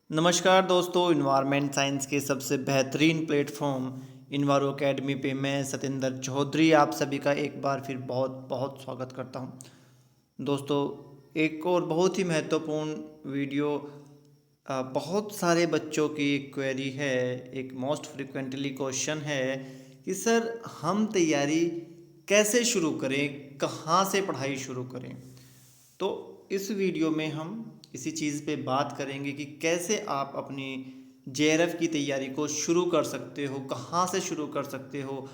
नमस्कार दोस्तों, environment science के सबसे बेहतरीन प्लेटफॉर्म इन्वारो अकेडमी पे मैं सतेंद्र चौधरी आप सभी का एक बार फिर बहुत बहुत स्वागत करता हूं। दोस्तों, एक और बहुत ही महत्वपूर्ण वीडियो। बहुत सारे बच्चों की एक क्वेरी है, एक मोस्ट फ्रिक्वेंटली क्वेश्चन है कि सर हम तैयारी कैसे शुरू करें, कहाँ से पढ़ाई शुरू करें। तो इस वीडियो में हम इसी चीज़ पे बात करेंगे कि कैसे आप अपनी जेआरएफ की तैयारी को शुरू कर सकते हो, कहाँ से शुरू कर सकते हो,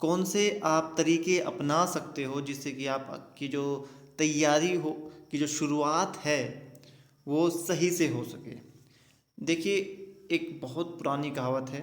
कौन से आप तरीके अपना सकते हो जिससे कि आपकी जो तैयारी हो की जो शुरुआत है वो सही से हो सके। देखिए, एक बहुत पुरानी कहावत है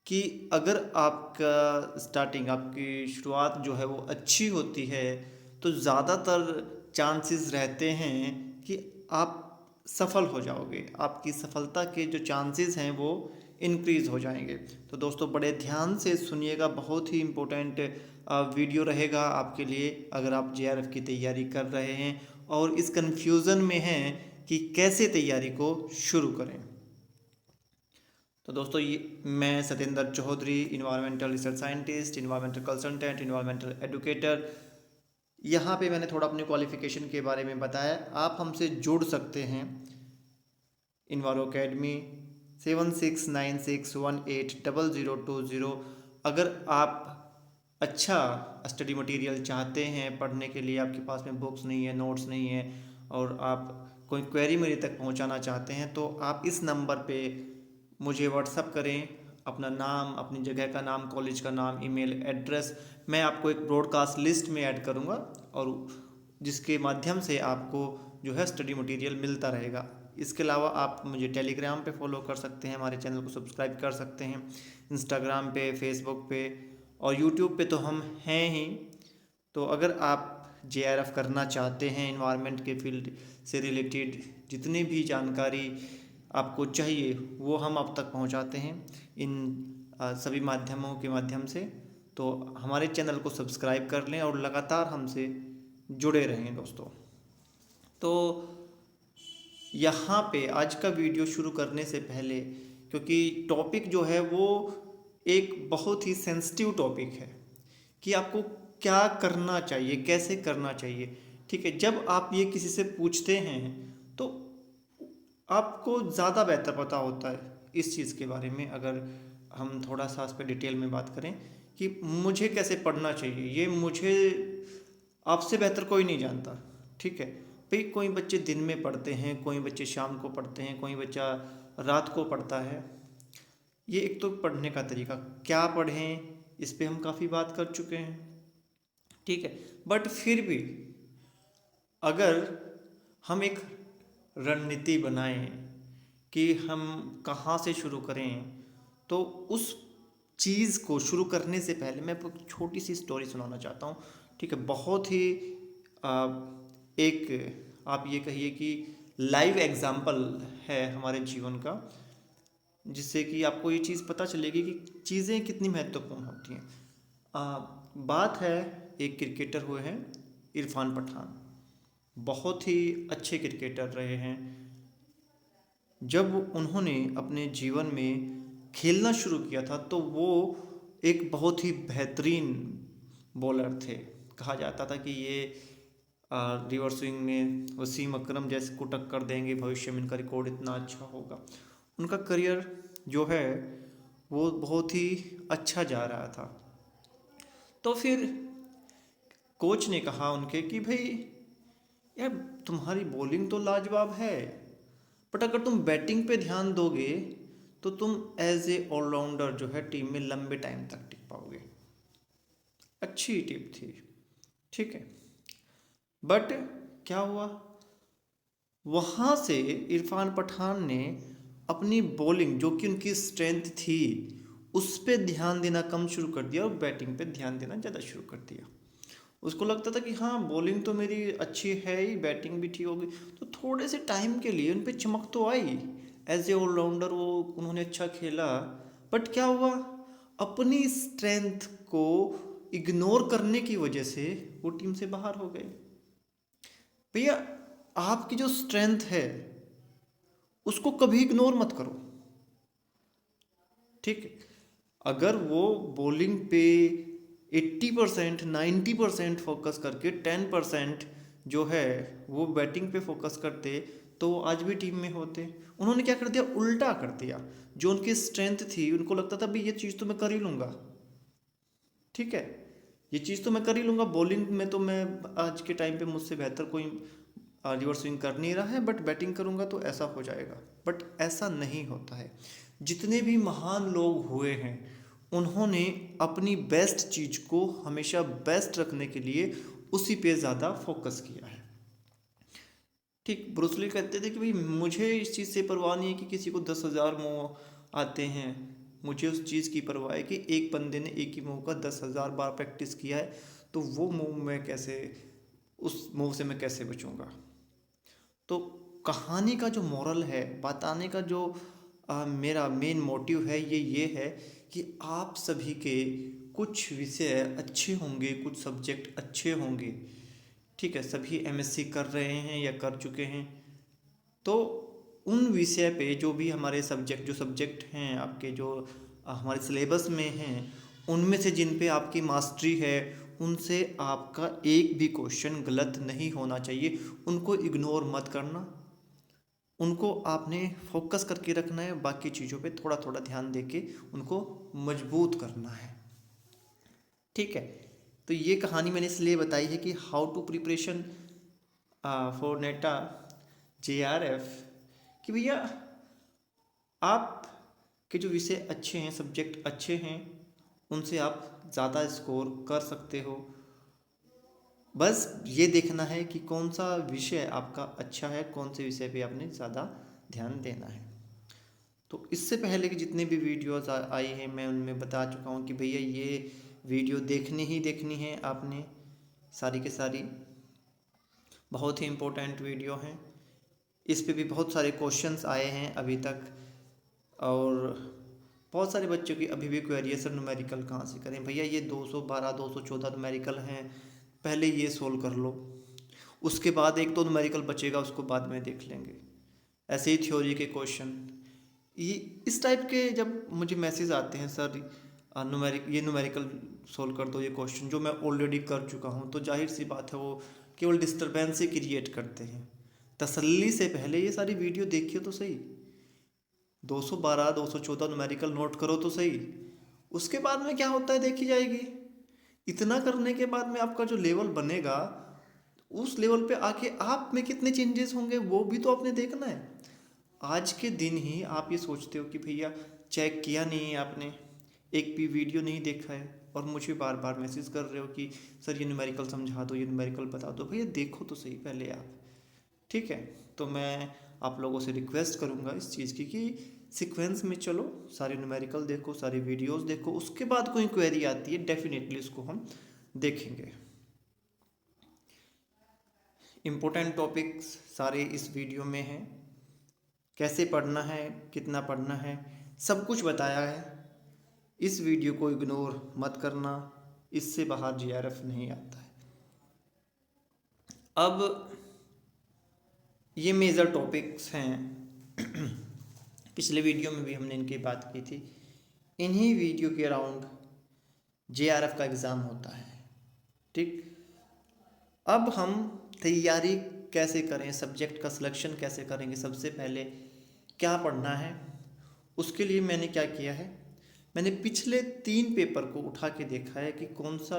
कि अगर आपका स्टार्टिंग, आपकी शुरुआत जो है वो अच्छी होती है तो ज़्यादातर चांसेस रहते हैं कि आप सफल हो जाओगे, आपकी सफलता के जो चांसेस हैं वो इंक्रीज हो जाएंगे। तो दोस्तों, बड़े ध्यान से सुनिएगा, बहुत ही इम्पोर्टेंट वीडियो रहेगा आपके लिए अगर आप जेआरएफ की तैयारी कर रहे हैं और इस कन्फ्यूज़न में हैं कि कैसे तैयारी को शुरू करें। तो दोस्तों, ये मैं Satendra Chaudhary, environmental research scientist, environmental consultant, environmental educator. यहाँ पे मैंने थोड़ा अपने क्वालिफिकेशन के बारे में बताया। आप हमसे जुड़ सकते हैं इन्वारो अकेडमी 7696180020। अगर आप अच्छा स्टडी मटेरियल चाहते हैं पढ़ने के लिए, आपके पास में बुक्स नहीं है, नोट्स नहीं है और आप कोई क्वेरी मेरे तक पहुंचाना चाहते हैं तो आप इस नंबर पे मुझे व्हाट्सअप करें। अपना नाम, अपनी जगह का नाम, कॉलेज का नाम, ईमेल एड्रेस, मैं आपको एक ब्रॉडकास्ट लिस्ट में ऐड करूँगा और जिसके माध्यम से आपको जो है स्टडी मटेरियल मिलता रहेगा। इसके अलावा आप मुझे टेलीग्राम पे फॉलो कर सकते हैं, हमारे चैनल को सब्सक्राइब कर सकते हैं, इंस्टाग्राम पे, फेसबुक पे और यूट्यूब पे तो हम हैं ही। तो अगर आप जेआरएफ करना चाहते हैं, इन्वायरमेंट के फील्ड से रिलेटेड जितनी भी जानकारी आपको चाहिए वो हम आप तक पहुंचाते हैं इन सभी माध्यमों के माध्यम से। तो हमारे चैनल को सब्सक्राइब कर लें और लगातार हमसे जुड़े रहें दोस्तों। तो यहाँ पे आज का वीडियो शुरू करने से पहले, क्योंकि टॉपिक जो है वो एक बहुत ही सेंसिटिव टॉपिक है कि आपको क्या करना चाहिए, कैसे करना चाहिए। ठीक है, जब आप ये किसी से पूछते हैं तो आपको ज़्यादा बेहतर पता होता है इस चीज़ के बारे में। अगर हम थोड़ा सा इस पर डिटेल में बात करें कि मुझे कैसे पढ़ना चाहिए, ये मुझे आपसे बेहतर कोई नहीं जानता। ठीक है भाई, कोई बच्चे दिन में पढ़ते हैं, कोई बच्चे शाम को पढ़ते हैं, कोई बच्चा रात को पढ़ता है। ये एक तो पढ़ने का तरीका, क्या पढ़ें इस पे हम काफ़ी बात कर चुके हैं। ठीक है, बट फिर भी अगर हम एक रणनीति बनाएं कि हम कहाँ से शुरू करें, तो उस चीज़ को शुरू करने से पहले मैं आपको एक छोटी सी स्टोरी सुनाना चाहता हूँ। ठीक है, बहुत ही आ, एक आप ये कहिए कि लाइव एग्जाम्पल है हमारे जीवन का, जिससे कि आपको ये चीज़ पता चलेगी कि चीज़ें कितनी महत्वपूर्ण होती हैं। बात है, एक क्रिकेटर हुए हैं इरफान पठान, बहुत ही अच्छे क्रिकेटर रहे हैं। जब उन्होंने अपने जीवन में खेलना शुरू किया था तो वो एक बहुत ही बेहतरीन बॉलर थे। कहा जाता था कि ये रिवर स्विंग में वसीम अकरम जैसे को टक्कर देंगे, भविष्य में इनका रिकॉर्ड इतना अच्छा होगा। उनका करियर जो है वो बहुत ही अच्छा जा रहा था। तो फिर कोच ने कहा उनके कि भाई यार, तुम्हारी बॉलिंग तो लाजवाब है, बट अगर तुम बैटिंग पे ध्यान दोगे तो तुम एज ए ऑलराउंडर जो है टीम में लंबे टाइम तक टिक पाओगे। अच्छी टिप थी, ठीक है। बट क्या हुआ, वहाँ से इरफान पठान ने अपनी बॉलिंग जो कि उनकी स्ट्रेंथ थी उस पर ध्यान देना कम शुरू कर दिया और बैटिंग पे ध्यान देना ज़्यादा शुरू कर दिया। उसको लगता था कि हाँ, बॉलिंग तो मेरी अच्छी है ही, बैटिंग भी ठीक होगी, तो थोड़े से टाइम के लिए उन पर चमक तो आई। एज ए ऑलराउंडर वो उन्होंने अच्छा खेला, बट क्या हुआ, अपनी स्ट्रेंथ को इग्नोर करने की वजह से वो टीम से बाहर हो गए। भैया, आपकी जो स्ट्रेंथ है उसको कभी इग्नोर मत करो। ठीक है, अगर वो बॉलिंग पे 80% 90% फोकस करके 10% जो है वो बैटिंग पे फोकस करते तो वो आज भी टीम में होते। उन्होंने क्या कर दिया, उल्टा कर दिया। जो उनकी स्ट्रेंथ थी, उनको लगता था भाई ये चीज़ तो मैं कर ही लूँगा, ठीक है, ये चीज़ तो मैं कर ही लूँगा, बॉलिंग में तो मैं आज के टाइम पे मुझसे बेहतर कोई रिवर्स स्विंग कर नहीं रहा है, बट बैटिंग करूँगा तो ऐसा हो जाएगा। बट ऐसा नहीं होता है। जितने भी महान लोग हुए हैं उन्होंने अपनी बेस्ट चीज़ को हमेशा बेस्ट रखने के लिए उसी पे ज़्यादा फोकस किया है। ठीक, ब्रूसली कहते थे कि भाई मुझे इस चीज़ से परवाह नहीं है कि किसी को 10,000 मुँह आते हैं, मुझे उस चीज़ की परवाह है कि एक बंदे ने एक ही मुँह का 10,000 बार प्रैक्टिस किया है, तो वो मुँह में कैसे, उस मुँह से मैं कैसे बचूंगा। तो कहानी का जो मोरल है, बताने का जो मेरा मेन मोटिव है ये है कि आप सभी के कुछ विषय अच्छे होंगे, कुछ सब्जेक्ट अच्छे होंगे, ठीक है, सभी एमएससी कर रहे हैं या कर चुके हैं, तो उन विषय पे जो भी हमारे सब्जेक्ट हैं आपके, जो हमारे सिलेबस में हैं, उनमें से जिन पे आपकी मास्टरी है, उनसे आपका एक भी क्वेश्चन गलत नहीं होना चाहिए। उनको इग्नोर मत करना, उनको आपने फोकस करके रखना है, बाकी चीज़ों पे थोड़ा थोड़ा ध्यान देके उनको मजबूत करना है। ठीक है, तो ये कहानी मैंने इसलिए बताई है कि हाउ टू प्रिपरेशन फॉर नेटा JRF, कि भैया आप के जो विषय अच्छे हैं, सब्जेक्ट अच्छे हैं, उनसे आप ज़्यादा स्कोर कर सकते हो। बस ये देखना है कि कौन सा विषय आपका अच्छा है, कौन से विषय पे आपने ज़्यादा ध्यान देना है। तो इससे पहले कि जितने भी वीडियोस आई हैं मैं उनमें बता चुका हूँ कि भैया ये वीडियो देखनी ही देखनी है आपने, सारी के सारी बहुत ही इम्पोर्टेंट वीडियो हैं। इस पे भी बहुत सारे क्वेश्चंस आए हैं अभी तक, और बहुत सारे बच्चों की अभी भी क्वेरी है, सर न्यूमेरिकल कहाँ से करें। भैया ये 212 214 न्यूमेरिकल हैं, पहले ये सोल्व कर लो, उसके बाद एक तो न्यूमेरिकल बचेगा, उसको बाद में देख लेंगे। ऐसे ही थ्योरी के क्वेश्चन, ये इस टाइप के जब मुझे मैसेज आते हैं, सर न्यूमेरिकल सोल्व कर दो, ये क्वेश्चन जो मैं ऑलरेडी कर चुका हूँ, तो जाहिर सी बात है वो केवल डिस्टर्बेंस ही क्रिएट करते हैं। तसल्ली से पहले ये सारी वीडियो देखिए तो सही, 212 214 न्यूमेरिकल नोट करो तो सही, उसके बाद में क्या होता है देखी जाएगी। इतना करने के बाद में आपका जो लेवल बनेगा, उस लेवल पे आके आप में कितने चेंजेस होंगे वो भी तो आपने देखना है। आज के दिन ही आप ये सोचते हो कि भैया चेक किया नहीं है आपने, एक भी वीडियो नहीं देखा है, और मुझे बार बार मैसेज कर रहे हो कि सर ये न्यूमेरिकल समझा दो, ये न्यूमेरिकल बता दो। भैया देखो तो सही पहले आप, ठीक है। तो मैं आप लोगों से रिक्वेस्ट करूँगा इस चीज़ की कि सीक्वेंस में चलो, सारे न्यूमेरिकल देखो, सारी वीडियोस देखो, उसके बाद कोई क्वेरी आती है डेफिनेटली उसको हम देखेंगे। इम्पोर्टेंट टॉपिक्स सारे इस वीडियो में हैं, कैसे पढ़ना है, कितना पढ़ना है, सब कुछ बताया है। इस वीडियो को इग्नोर मत करना, इससे बाहर JRF नहीं आता है। अब ये मेजर टॉपिक्स हैं पिछले वीडियो में भी हमने इनकी बात की थी। इन्हीं वीडियो के अराउंड JRF का एग्ज़ाम होता है, ठीक। अब हम तैयारी कैसे करें, सब्जेक्ट का सिलेक्शन कैसे करेंगे, सबसे पहले क्या पढ़ना है, उसके लिए मैंने क्या किया है, मैंने पिछले 3 पेपर को उठा के देखा है कि कौन सा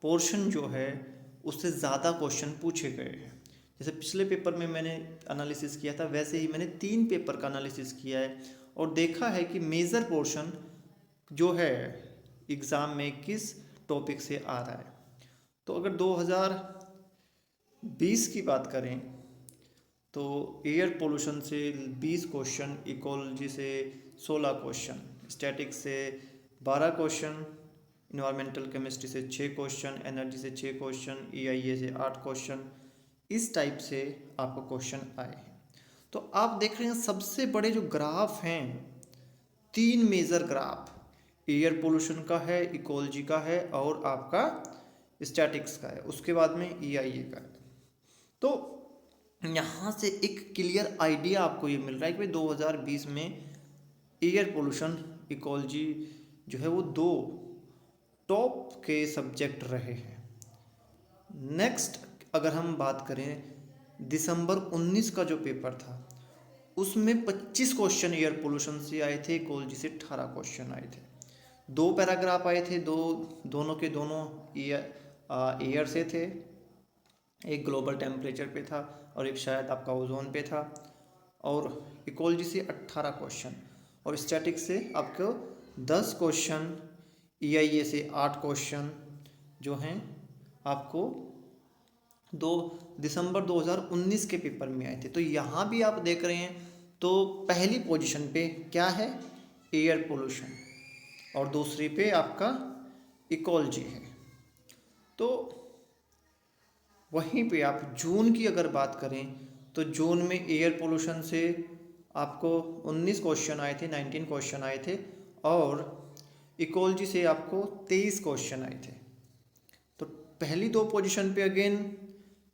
पोर्शन जो है उससे ज़्यादा क्वेश्चन पूछे गए हैं। जैसे पिछले पेपर में मैंने एनालिसिस किया था, वैसे ही मैंने 3 पेपर का एनालिसिस किया है और देखा है कि मेजर पोर्शन जो है एग्ज़ाम में किस टॉपिक से आ रहा है। तो अगर 2020 की बात करें तो एयर पोल्यूशन से 20 क्वेश्चन, इकोलॉजी से 16 क्वेश्चन, स्टैटिक्स से 12 क्वेश्चन, इन्वायरमेंटल केमिस्ट्री से 6 क्वेश्चन, एनर्जी से 6 क्वेश्चन, EIA से 8 क्वेश्चन, इस टाइप से आपको क्वेश्चन आए हैं। तो आप देख रहे हैं सबसे बड़े जो ग्राफ हैं, 3 मेजर ग्राफ, एयर पोल्यूशन का है, इकोलॉजी का है और आपका स्टैटिक्स का है, उसके बाद में EIA का है। तो यहाँ से एक क्लियर आइडिया आपको ये मिल रहा है कि भाई 2020 में एयर पोल्यूशन इकोलॉजी जो है वो दो टॉप के सब्जेक्ट रहे हैं। नेक्स्ट अगर हम बात करें दिसंबर 19 का जो पेपर था उसमें 25 क्वेश्चन एयर पोल्यूशन से आए थे, इकोलॉजी से 18 क्वेश्चन आए थे। दो पैराग्राफ आए थे, दोनों के दोनों एयर से थे। एक ग्लोबल टेम्परेचर पे था और एक शायद आपका ओजोन पे था। और इकोलॉजी से 18 क्वेश्चन और स्टैटिक्स से आपको 10 क्वेश्चन, ईआईए से 8 क्वेश्चन जो हैं आपको 2 दिसंबर 2019 के पेपर में आए थे। तो यहाँ भी आप देख रहे हैं तो पहली पोजीशन पे क्या है, एयर पोल्यूशन, और दूसरी पे आपका इकोलॉजी है। तो वहीं पे आप जून की अगर बात करें तो जून में एयर पोल्यूशन से आपको 19 क्वेश्चन आए थे, 19 क्वेश्चन आए थे, और इकोलॉजी से आपको 23 क्वेश्चन आए थे। तो पहली दो पोजीशन पे अगेन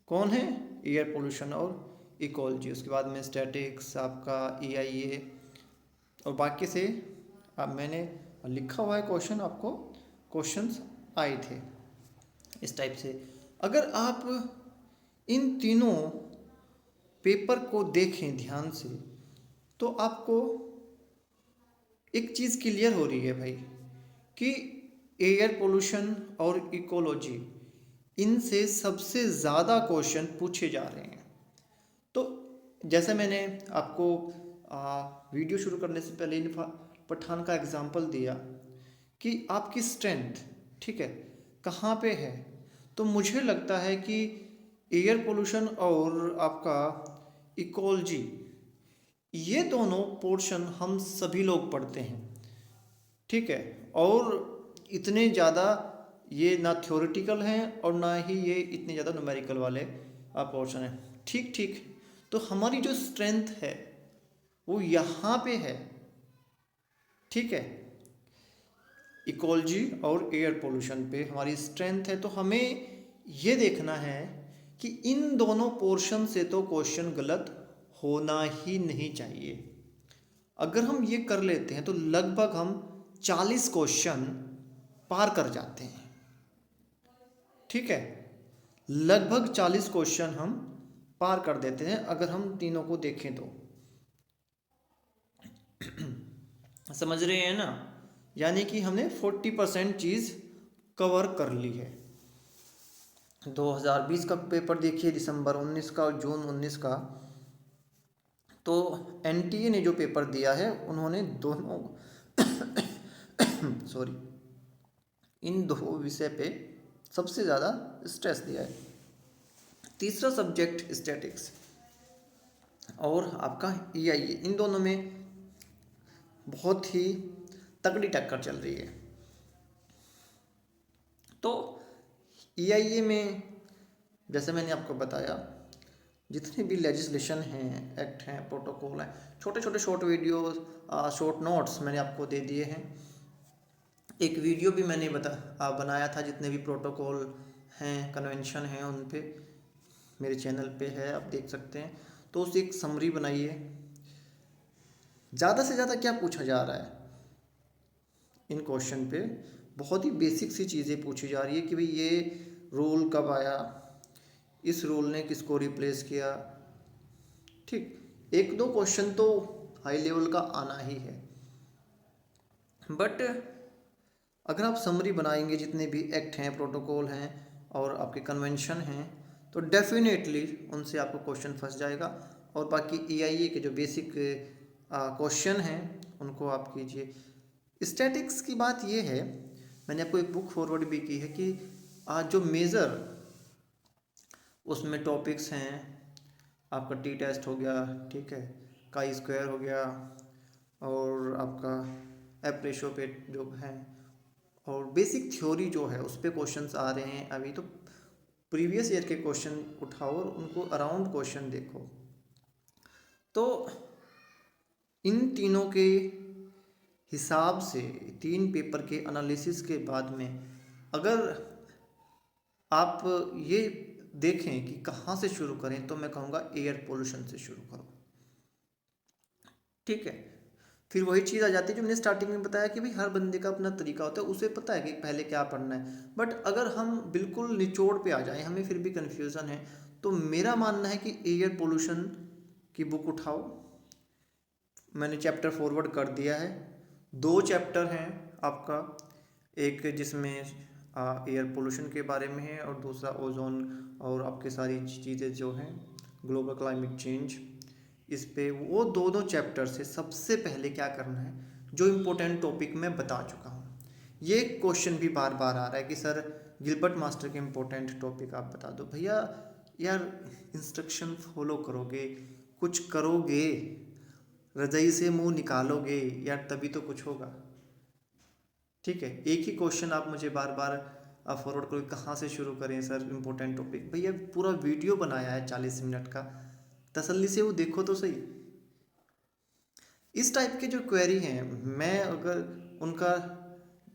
कौन है, एयर पोल्यूशन और इकोलॉजी। उसके बाद में स्टैटिक्स, आपका ईआईए, और बाकी से अब मैंने लिखा हुआ है क्वेश्चन, आपको क्वेश्चंस आए थे इस टाइप से। अगर आप इन तीनों पेपर को देखें ध्यान से तो आपको एक चीज़ क्लियर हो रही है भाई कि एयर पोल्यूशन और इकोलॉजी इनसे सबसे ज़्यादा क्वेश्चन पूछे जा रहे हैं। तो जैसे मैंने आपको वीडियो शुरू करने से पहले इन पठान का एग्जांपल दिया कि आपकी स्ट्रेंथ ठीक है कहाँ पे है, तो मुझे लगता है कि एयर पोल्यूशन और आपका इकोलॉजी ये दोनों पोर्शन हम सभी लोग पढ़ते हैं, ठीक है, और इतने ज़्यादा ये ना थ्योरेटिकल हैं और ना ही ये इतने ज़्यादा न्यूमेरिकल वाले पोर्शन हैं। ठीक ठीक, तो हमारी जो स्ट्रेंथ है वो यहाँ पे है, ठीक है, इकोलॉजी और एयर पोल्यूशन पे हमारी स्ट्रेंथ है। तो हमें ये देखना है कि इन दोनों पोर्शन से तो क्वेश्चन गलत होना ही नहीं चाहिए। अगर हम ये कर लेते हैं तो लगभग हम 40 क्वेश्चन पार कर जाते हैं, ठीक है, लगभग 40 क्वेश्चन हम पार कर देते हैं अगर हम तीनों को देखें तो। समझ रहे हैं ना, यानी कि हमने 40% चीज़ कवर कर ली है। 2020 का पेपर देखिए, दिसंबर 19 का और जून 19 का, तो एनटीए ने जो पेपर दिया है उन्होंने दोनों सॉरी इन दो विषय पे सबसे ज़्यादा स्ट्रेस दिया है। तीसरा सब्जेक्ट स्टैटिक्स और आपका ईआईए, इन दोनों में बहुत ही तगड़ी टक्कर चल रही है। तो ईआईए में जैसे मैंने आपको बताया जितने भी लेजिस्लेशन हैं, एक्ट हैं, प्रोटोकॉल हैं, छोटे छोटे शॉर्ट वीडियोस, शॉर्ट नोट्स मैंने आपको दे दिए हैं। एक वीडियो भी मैंने बनाया था, जितने भी प्रोटोकॉल हैं, कन्वेंशन हैं, उन पे मेरे चैनल पे है, आप देख सकते हैं। तो उसकी एक समरी बनाइए। ज़्यादा से ज़्यादा क्या पूछा जा रहा है इन क्वेश्चन पे, बहुत ही बेसिक सी चीज़ें पूछी जा रही है कि भाई ये रूल कब आया, इस रूल ने किसको रिप्लेस किया, ठीक, एक दो क्वेश्चन तो हाई लेवल का आना ही है। बट अगर आप समरी बनाएंगे जितने भी एक्ट हैं, प्रोटोकॉल हैं और आपके कन्वेंशन हैं, तो डेफिनेटली उनसे आपको क्वेश्चन फंस जाएगा। और बाकी ईआईए के जो बेसिक क्वेश्चन हैं उनको आप कीजिए। स्टैटिक्स की बात ये है, मैंने आपको एक बुक फॉरवर्ड भी की है कि आज जो मेजर उसमें टॉपिक्स हैं, आपका टी टेस्ट हो गया, ठीक है, काई स्क्वायर हो गया, और आपका एफ रेशो पे जो है, और बेसिक थ्योरी जो है उस पर क्वेश्चंस आ रहे हैं अभी। तो प्रीवियस ईयर के क्वेश्चन उठाओ और उनको अराउंड क्वेश्चन देखो। तो इन तीनों के हिसाब से, तीन पेपर के एनालिसिस के बाद में अगर आप ये देखें कि कहाँ से शुरू करें, तो मैं कहूँगा एयर पोल्यूशन से शुरू करो। ठीक है, फिर वही चीज़ आ जाती है जो मैंने स्टार्टिंग में बताया कि भाई हर बंदे का अपना तरीका होता है, उसे पता है कि पहले क्या पढ़ना है। बट अगर हम बिल्कुल निचोड़ पे आ जाएं, हमें फिर भी कन्फ्यूज़न है, तो मेरा मानना है कि एयर पोल्यूशन की बुक उठाओ। मैंने चैप्टर फॉरवर्ड कर दिया है। 2 चैप्टर हैं आपका, एक जिसमें एयर पोल्यूशन के बारे में है और दूसरा ओजोन और आपके सारी चीज़ें जो हैं ग्लोबल क्लाइमेट चेंज, इस पे वो दोनों चैप्टर से सबसे पहले क्या करना है, जो इम्पोर्टेंट टॉपिक मैं बता चुका हूँ। ये क्वेश्चन भी बार बार आ रहा है कि सर गिलबर्ट मास्टर के इम्पोर्टेंट टॉपिक आप बता दो। भैया यार इंस्ट्रक्शन फॉलो करोगे, कुछ करोगे, रजाई से मुंह निकालोगे यार, तभी तो कुछ होगा। ठीक है, एक ही क्वेश्चन आप मुझे बार बार फॉरवर्ड करोगे, कहाँ से शुरू करें सर इम्पोर्टेंट टॉपिक। भैया पूरा वीडियो बनाया है 40 मिनट का, तसल्ली से वो देखो तो सही। इस टाइप के जो क्वेरी हैं, मैं अगर उनका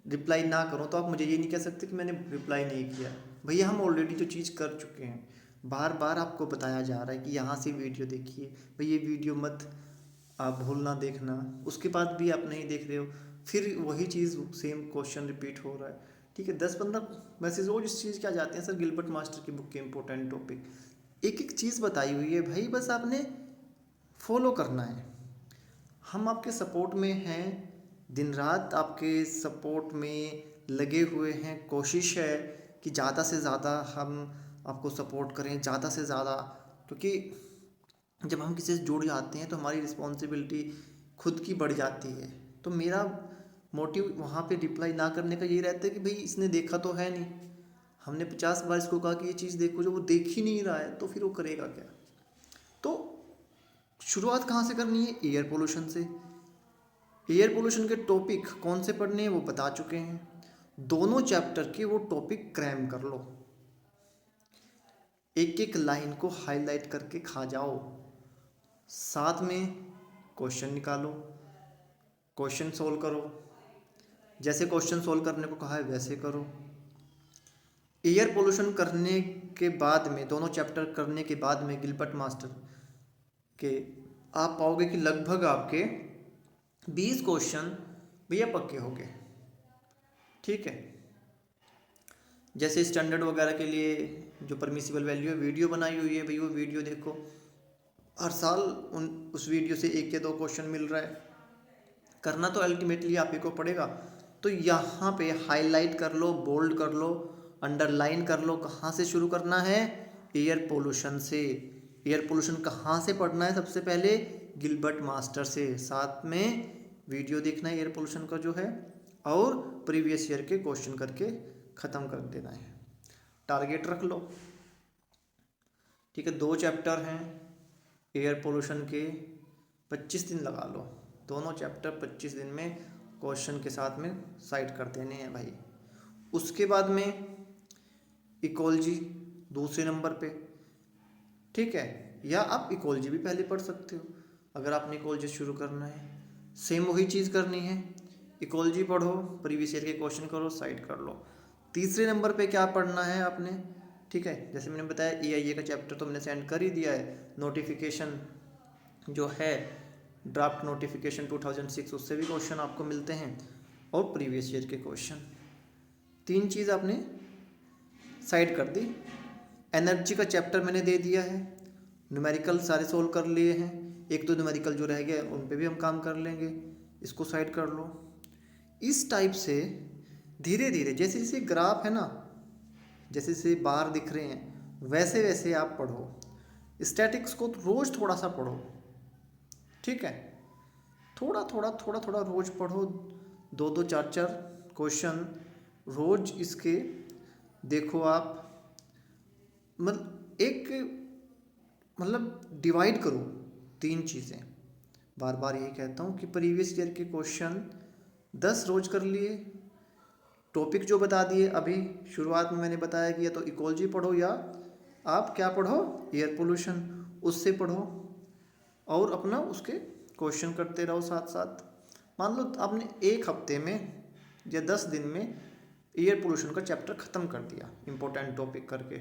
रिप्लाई ना करूं तो आप मुझे ये नहीं कह सकते कि मैंने रिप्लाई नहीं किया। भैया हम ऑलरेडी जो चीज़ कर चुके हैं, बार बार आपको बताया जा रहा है कि यहाँ से वीडियो देखिए, भाई ये वीडियो मत आप भूलना देखना, उसके बाद भी आप नहीं देख रहे हो, फिर वही चीज़ सेम क्वेश्चन रिपीट हो रहा है। ठीक है, 10-15 मैसेज रोज इस चीज़ के आ जाते हैं, सर गिलबर्ट मास्टर की बुक के इंपॉर्टेंट टॉपिक, एक एक चीज़ बताई हुई है भाई, बस आपने फॉलो करना है। हम आपके सपोर्ट में हैं, दिन रात आपके सपोर्ट में लगे हुए हैं। कोशिश है कि ज़्यादा से ज़्यादा हम आपको सपोर्ट करें, ज़्यादा से ज़्यादा, क्योंकि जब हम किसी से जुड़ जाते हैं तो हमारी रिस्पॉन्सिबिलिटी खुद की बढ़ जाती है। तो मेरा मोटिव वहाँ पे रिप्लाई ना करने का यही रहता है कि भाई इसने देखा तो है नहीं, हमने 50 बार इसको कहा कि ये चीज़ देखो, जो वो देख ही नहीं रहा है तो फिर वो करेगा क्या। तो शुरुआत कहाँ से करनी है, एयर पोल्यूशन से। एयर पोल्यूशन के टॉपिक कौन से पढ़ने हैं वो बता चुके हैं, दोनों चैप्टर के वो टॉपिक क्रैम कर लो, एक एक लाइन को हाईलाइट करके खा जाओ, साथ में क्वेश्चन निकालो, क्वेश्चन सोल्व करो, जैसे क्वेश्चन सोल्व करने को कहा है वैसे करो। एयर पोल्यूशन करने के बाद में, दोनों चैप्टर करने के बाद में गिलबर्ट मास्टर के आप पाओगे कि लगभग आपके 20 क्वेश्चन भैया पक्के हो गए। ठीक है, जैसे स्टैंडर्ड वगैरह के लिए जो परमिसिबल वैल्यू है, वीडियो बनाई हुई है भाई, वो वीडियो देखो, हर साल उस वीडियो से 1 या 2 क्वेश्चन मिल रहा है, करना तो अल्टीमेटली आप ही को पड़ेगा। तो यहाँ पे हाईलाइट कर लो, बोल्ड कर लो, अंडरलाइन कर लो, कहाँ से शुरू करना है, एयर पोल्यूशन से। एयर पोल्यूशन कहाँ से पढ़ना है, सबसे पहले गिलबर्ट मास्टर से, साथ में वीडियो देखना है एयर पोल्यूशन का जो है, और प्रीवियस ईयर के क्वेश्चन करके ख़त्म कर देना है। टारगेट रख लो। ठीक है, 2 चैप्टर हैं एयर पोल्यूशन के, 25 दिन लगा लो, दोनों चैप्टर 25 दिन में क्वेश्चन के साथ में साइड कर देने हैं भाई। उसके बाद में इकोलॉजी दूसरे नंबर पे। ठीक है, या आप इकोलॉजी भी पहले पढ़ सकते हो अगर आपने इकोलॉजी शुरू करना है, सेम वही चीज़ करनी है, इकोलॉजी पढ़ो, प्रीवियस ईयर के क्वेश्चन करो, साइड कर लो। तीसरे नंबर पे क्या पढ़ना है आपने, ठीक है, जैसे मैंने बताया EIA का चैप्टर तो मैंने सेंड कर ही दिया है, नोटिफिकेशन जो है ड्राफ्ट नोटिफिकेशन 2006, उससे भी क्वेश्चन आपको मिलते हैं, और प्रीवियस ईयर के क्वेश्चन। 3 चीज़ आपने साइड कर दी। एनर्जी का चैप्टर मैंने दे दिया है, न्यूमेरिकल सारे सोल्व कर लिए हैं, 1-2 न्यूमेरिकल जो रह गए उन पे भी हम काम कर लेंगे, इसको साइड कर लो। इस टाइप से धीरे धीरे, जैसे जैसे ग्राफ है ना, जैसे जैसे बार दिख रहे हैं, वैसे वैसे आप पढ़ो। स्टैटिक्स को रोज़ थोड़ा सा पढ़ो, ठीक है, थोड़ा थोड़ा थोड़ा थोड़ा रोज़ पढ़ो, 2-2 4-4 क्वेश्चन रोज़ इसके देखो आप, मतलब डिवाइड करो 3 चीज़ें। बार बार यही कहता हूँ कि प्रीवियस ईयर के क्वेश्चन 10 रोज कर लिए, टॉपिक जो बता दिए अभी शुरुआत में मैंने बताया कि या तो इकोलॉजी पढ़ो या आप क्या पढ़ो, एयर पोल्यूशन, उससे पढ़ो, और अपना उसके क्वेश्चन करते रहो साथ साथ। मान लो आपने 1 हफ्ते में या 10 दिन में एयर पोल्यूशन का चैप्टर ख़त्म कर दिया इम्पोर्टेंट टॉपिक करके,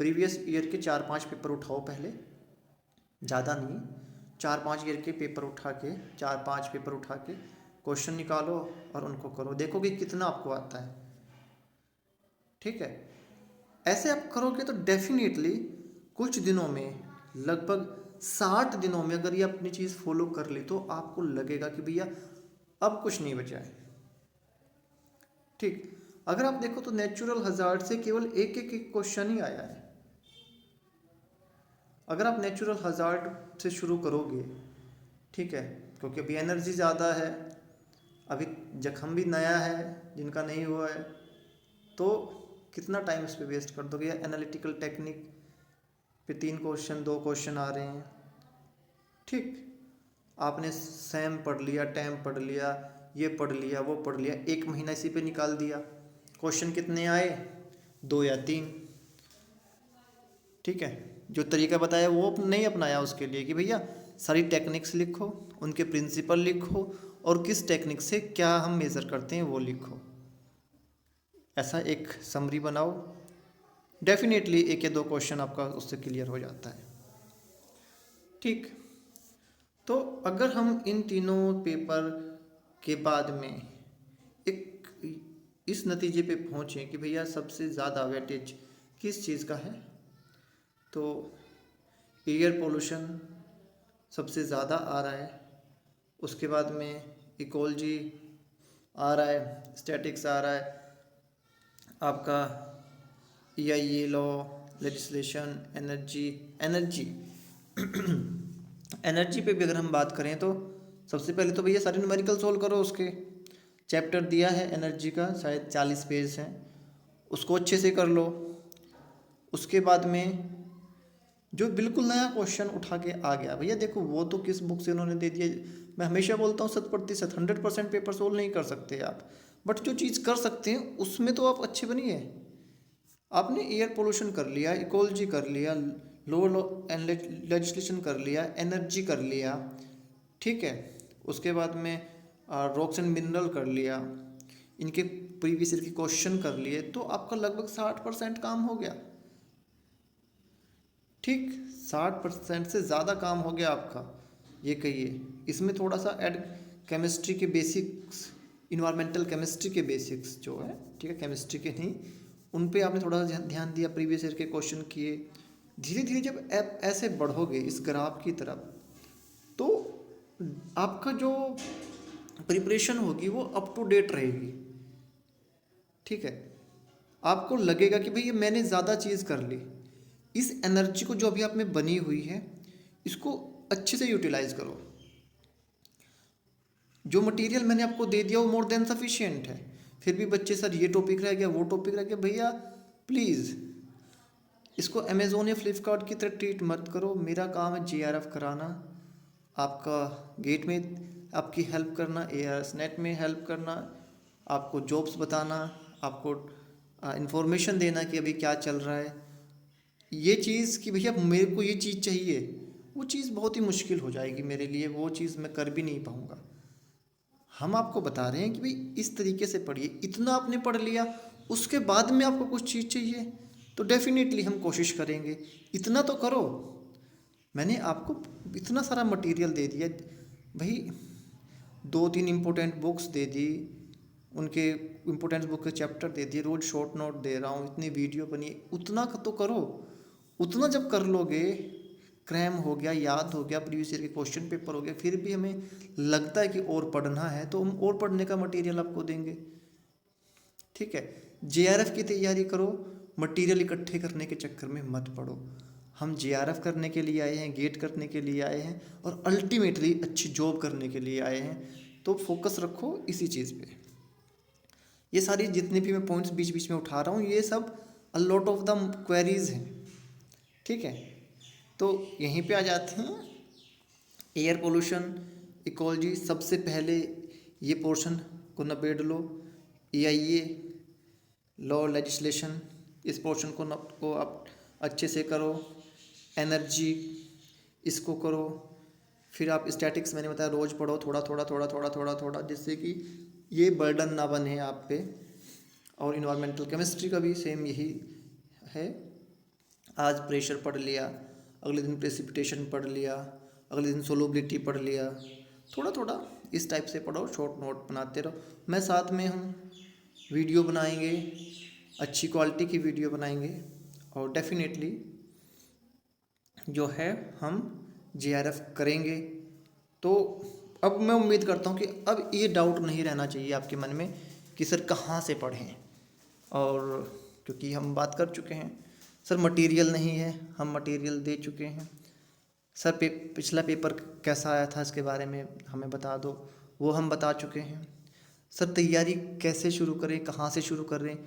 प्रीवियस ईयर के 4-5 पेपर उठाओ पहले, ज़्यादा नहीं, 4-5 ईयर के पेपर उठा के 4-5 पेपर उठा के क्वेश्चन निकालो और उनको करो, देखोगे कितना आपको आता है। ठीक है, ऐसे आप करोगे तो डेफिनेटली कुछ दिनों में, लगभग 60 दिनों में अगर ये अपनी चीज़ फॉलो कर ली तो आपको लगेगा कि भैया अब कुछ नहीं बचा है। ठीक, अगर आप देखो तो नेचुरल हजार्ड से केवल एक एक क्वेश्चन ही आया है। अगर आप नेचुरल हजार्ड से शुरू करोगे, ठीक है, क्योंकि अभी एनर्जी ज़्यादा है, अभी जख्म भी नया है जिनका नहीं हुआ है, तो कितना टाइम इस पर वेस्ट कर दोगे। या एनालिटिकल टेक्निक पे 3 क्वेश्चन 2 क्वेश्चन आ रहे हैं। ठीक, आपने सैम पढ़ लिया, टैम पढ़ लिया, ये पढ़ लिया, वो पढ़ लिया, 1 महीना इसी पे निकाल दिया, क्वेश्चन कितने आए, 2 या 3। ठीक है, जो तरीका बताया वो नहीं अपनाया उसके लिए कि भैया सारी टेक्निक्स लिखो, उनके प्रिंसिपल लिखो और किस टेक्निक से क्या हम मेज़र करते हैं वो लिखो। ऐसा एक समरी बनाओ, डेफिनेटली 1 या 2 क्वेश्चन आपका उससे क्लियर हो जाता है। ठीक, तो अगर हम इन तीनों पेपर के बाद में एक इस नतीजे पे पहुँचें कि भैया सबसे ज़्यादा वेटेज किस चीज़ का है, तो एयर पोल्यूशन सबसे ज़्यादा आ रहा है, उसके बाद में इकोलॉजी आ रहा है, स्टैटिक्स आ रहा है, आपका EIA law, legislation, energy energy पे भी अगर हम बात करें तो सबसे पहले तो भैया सारे न्यूमेरिकल सोल्व करो। उसके चैप्टर दिया है एनर्जी का, शायद 40 पेज हैं, उसको अच्छे से कर लो। उसके बाद में जो बिल्कुल नया क्वेश्चन उठा के आ गया, भैया देखो वो तो किस बुक से उन्होंने दे दिया। मैं हमेशा बोलता हूँ 100% 100% पेपर सोल्व नहीं कर सकते आप, बट जो चीज़ कर सकते हैं उसमें तो आप अच्छे बनिए। आपने एयर पोल्यूशन कर लिया, इकोलॉजी कर लिया, लॉ एंड लेजिस्लेशन कर लिया, एनर्जी कर लिया, ठीक है, उसके बाद में रॉक्स एंड मिनरल कर लिया, इनके प्रीवियस ईयर के क्वेश्चन कर लिए, तो आपका लगभग 60% काम हो गया। ठीक, 60% से ज़्यादा काम हो गया आपका, ये कहिए। इसमें थोड़ा सा ऐड केमिस्ट्री के बेसिक्स, इन्वायरमेंटल केमिस्ट्री के बेसिक्स जो है, ठीक है, केमिस्ट्री के नहीं, उन पे आपने थोड़ा ध्यान दिया, प्रीवियस ईयर के क्वेश्चन किए। धीरे धीरे जब आप ऐसे बढ़ोगे इस ग्राफ की तरफ, तो आपका जो प्रिपरेशन होगी वो अप टू डेट रहेगी। ठीक है, आपको लगेगा कि भाई ये मैंने ज़्यादा चीज़ कर ली। इस एनर्जी को जो अभी आप में बनी हुई है, इसको अच्छे से यूटिलाइज करो। जो मटेरियल मैंने आपको दे दिया वो मोर देन सफिशिएंट है। फिर भी बच्चे सर ये टॉपिक रह गया, वो टॉपिक रह गया, भैया प्लीज़ इसको अमेज़ोन या फ्लिपकार्ट की तरह ट्रीट मत करो। मेरा काम है JRF कराना, आपका गेट में आपकी हेल्प करना, ARSNet में हेल्प करना, आपको जॉब्स बताना, आपको इंफॉर्मेशन देना कि अभी क्या चल रहा है। ये चीज़ कि भैया मेरे को ये चीज़ चाहिए, वो चीज़ बहुत ही मुश्किल हो जाएगी मेरे लिए, वो चीज़ मैं कर भी नहीं पाऊँगा। हम आपको बता रहे हैं कि भाई इस तरीके से पढ़िए। इतना आपने पढ़ लिया, उसके बाद में आपको कुछ चीज़ चाहिए तो डेफिनेटली हम कोशिश करेंगे, इतना तो करो। मैंने आपको इतना सारा मटेरियल दे दिया भाई, 2-3 इम्पोर्टेंट बुक्स दे दी, उनके इम्पोर्टेंट बुक के चैप्टर दे दिए, रोज़ शॉर्ट नोट दे रहा हूँ, इतनी वीडियो बनी, उतना तो करो। उतना जब कर लोगे, क्रैम हो गया, याद हो गया, प्रीवियस ईयर के क्वेश्चन पेपर हो गया, फिर भी हमें लगता है कि और पढ़ना है, तो हम और पढ़ने का मटेरियल आपको देंगे। ठीक है, JRF की तैयारी करो, मटेरियल इकट्ठे करने के चक्कर में मत पड़ो। हम JRF करने के लिए आए हैं, गेट करने के लिए आए हैं, और अल्टीमेटली अच्छी जॉब करने के लिए आए हैं। तो फोकस रखो इसी चीज़ पे। ये सारी जितने भी मैं पॉइंट्स बीच बीच में उठा रहा हूँ, ये सब a lot of the queries हैं। ठीक है, तो यहीं पे आ जाते हैं। एयर पोल्यूशन, इकोलॉजी, सबसे पहले ये पोर्शन को नबेड़ लो। EIA लॉ, लेजिस्लेशन, इस पोर्शन को आप अच्छे से करो। एनर्जी, इसको करो। फिर आप स्टैटिक्स, मैंने बताया रोज़ पढ़ो, थोड़ा थोड़ा थोड़ा थोड़ा थोड़ा थोड़ा, जिससे कि ये बर्डन ना बने आप पे। और इन्वायरमेंटल केमिस्ट्री का भी सेम यही है, आज प्रेशर पढ़ लिया, अगले दिन प्रेसिपिटेशन पढ़ लिया, अगले दिन सोलबिलिटी पढ़ लिया। थोड़ा थोड़ा इस टाइप से पढ़ो, शॉर्ट नोट बनाते रहो। मैं साथ में हूँ, वीडियो बनाएंगे, अच्छी क्वालिटी की वीडियो बनाएंगे और डेफिनेटली जो है हम JRF करेंगे। तो अब मैं उम्मीद करता हूँ कि अब ये डाउट नहीं रहना चाहिए आपके मन में कि सर कहाँ से पढ़ें, और क्योंकि हम बात कर चुके हैं सर मटेरियल नहीं है, हम मटेरियल दे चुके हैं। सर पिछला पेपर कैसा आया था इसके बारे में हमें बता दो, वो हम बता चुके हैं। सर तैयारी कैसे शुरू करें, कहाँ से शुरू करें,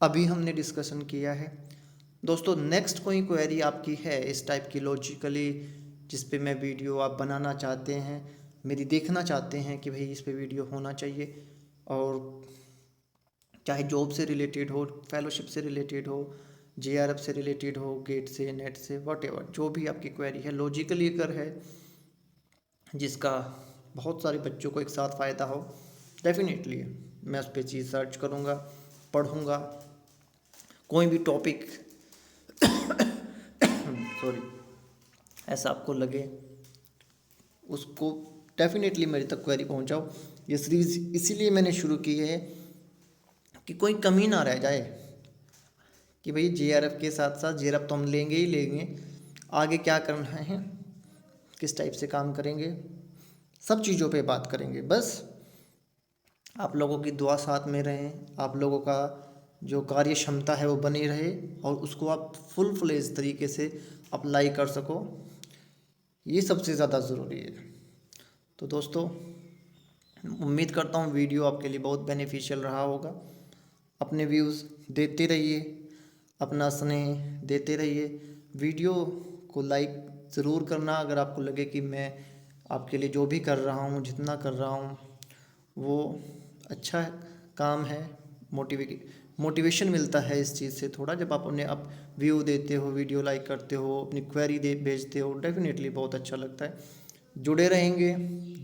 अभी हमने डिस्कशन किया है। दोस्तों नेक्स्ट कोई क्वेरी आपकी है इस टाइप की लॉजिकली, जिस पे मैं वीडियो आप बनाना चाहते हैं, मेरी देखना चाहते हैं कि भाई इस पे वीडियो होना चाहिए, और चाहे जॉब से रिलेटेड हो, फेलोशिप से रिलेटेड हो, JRF से रिलेटेड हो, गेट से, नेट से, वॉटेवर जो भी आपकी क्वेरी है लॉजिकली अगर है जिसका बहुत सारे बच्चों को एक साथ फ़ायदा हो, डेफिनेटली मैं उस पर चीज़ सर्च करूँगा, पढ़ूँगा। कोई भी टॉपिक सॉरी ऐसा आपको लगे उसको डेफिनेटली मेरे तक क्वेरी पहुँचाओ। ये सीरीज़ इसीलिए मैंने शुरू की है कि कोई कमी ना रह जाए कि भाई JRF के साथ साथ JRF तो हम लेंगे ही लेंगे, आगे क्या करना है, किस टाइप से काम करेंगे, सब चीज़ों पे बात करेंगे। बस आप लोगों की दुआ साथ में रहे, आप लोगों का जो कार्य क्षमता है वो बनी रहे और उसको आप फुल फ्लेज तरीके से अप्लाई कर सको, ये सबसे ज़्यादा ज़रूरी है। तो दोस्तों उम्मीद करता हूँ वीडियो आपके लिए बहुत बेनिफिशियल रहा होगा। अपने व्यूज़ देते रहिए, अपना स्नेह देते रहिए, वीडियो को लाइक ज़रूर करना अगर आपको लगे कि मैं आपके लिए जो भी कर रहा हूँ, जितना कर रहा हूँ वो अच्छा काम है। मोटिवेशन मिलता है इस चीज़ से थोड़ा, जब आप अपने आप व्यू देते हो, वीडियो लाइक करते हो, अपनी क्वेरी भेजते हो, डेफिनेटली बहुत अच्छा लगता है। जुड़े रहेंगे,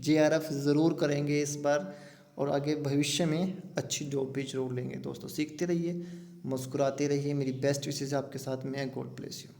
JRF ज़रूर करेंगे इस बार, और आगे भविष्य में अच्छी जॉब भी जरूर लेंगे। दोस्तों सीखते रहिए, मुस्कुराते रहिए, मेरी बेस्ट विशेज़ आपके साथ में है। God bless you.